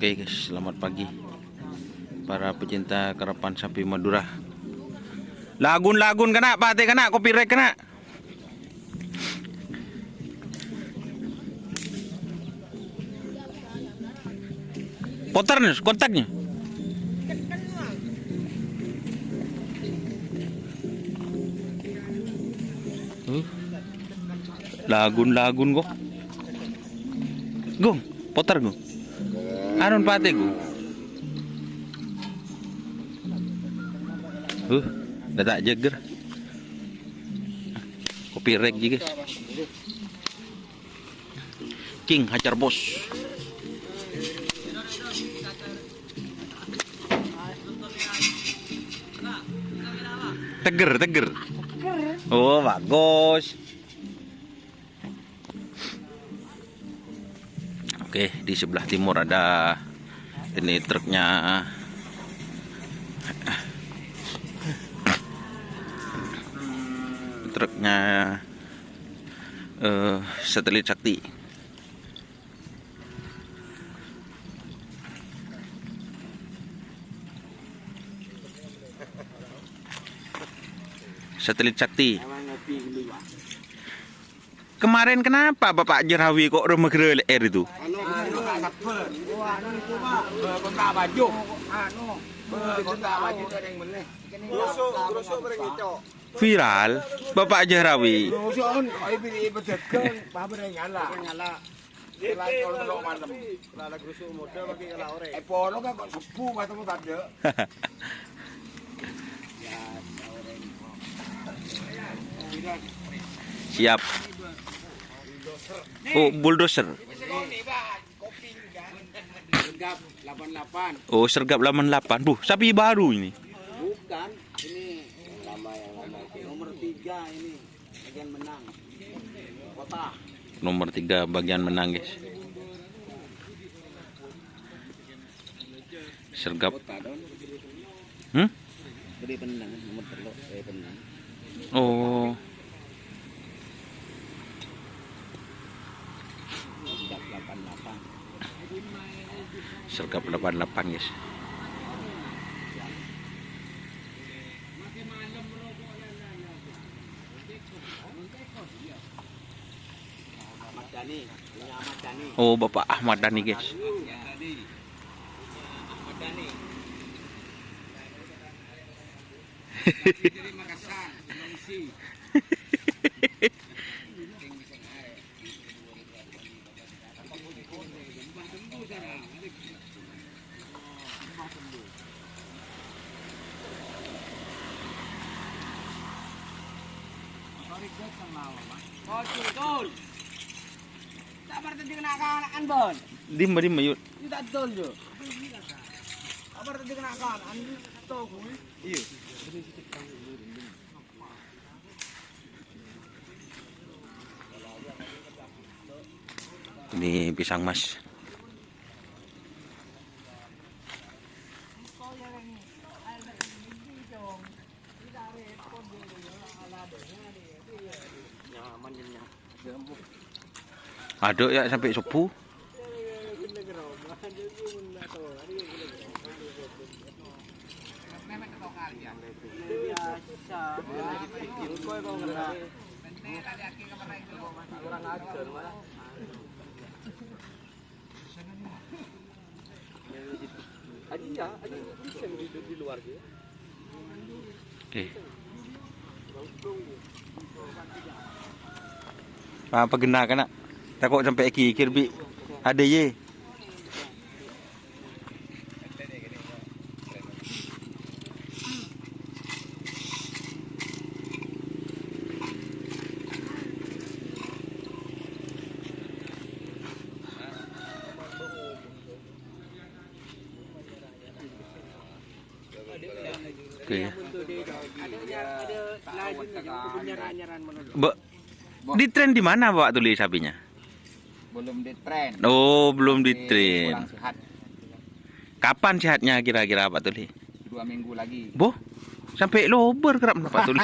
Oke guys, selamat pagi para pecinta karapan sapi Madura. Lagun-lagun kena, pate kena, kopi rek kena. Putar nih kontaknya. Lagun-lagun kok. Gong, putar gong. Anun pate gong. Udah tak jeger. Kopi rek juga. King hajar bos. Teger. Oh, bagus. Oke, di sebelah timur ada ini truknya. Satelit Sakti. Satelit Sakti. Kemarin kenapa Bapak Jerawi kok remegre air itu? Viral Bapak Jerawi. Siap. Oh, bulldozer. Sergap 88. Oh, sergap 88. Sapi baru ini. Bukan, ini lama nomor 3 ini bagian menang. Kota. Nomor 3 bagian menang, guys. Sergap. Beri penang nomor telok penang. Oh. Sergap 88, guys. Oh, Bapak Ahmad Dhani, guys. Dimba yuk. Tidak betul jo. Kabar tadi kena kan, andi tahu gue. Iya. Ini pisang mas. Aduk ya sampai subuh. Oke. Apa gena kena? Takut sampai kikir bi. Ada ye. Oke. Di tren di mana Pak tulis sapinya? Belum di tren. Oh, belum di tren. Kurang sehat. Kapan sehatnya kira-kira Pak Tuli? 2 minggu lagi. Boh, sampai lober kerap Pak Tuli.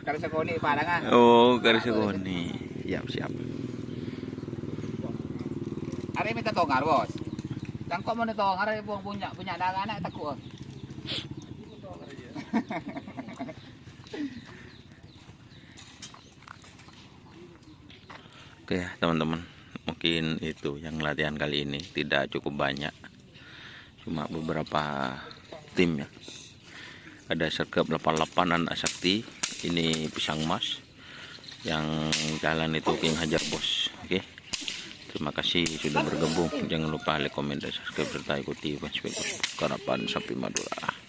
Kari sekoni padangan. Oh, kari sekoni. Siap. Hari minta tonggar, Bos. Tangkap mana tu? Ngarai pun punya darah anak takut. Oke ya teman-teman, mungkin itu yang latihan kali ini, tidak cukup banyak, cuma beberapa tim ya. Ada Sergap 88 dan Asakti, ini Pisang Mas, yang jalan itu King Hajar Bos. Oke, terima kasih sudah bergabung, jangan lupa like, komen, dan subscribe serta ikuti Facebook Karapan Sapi Madura.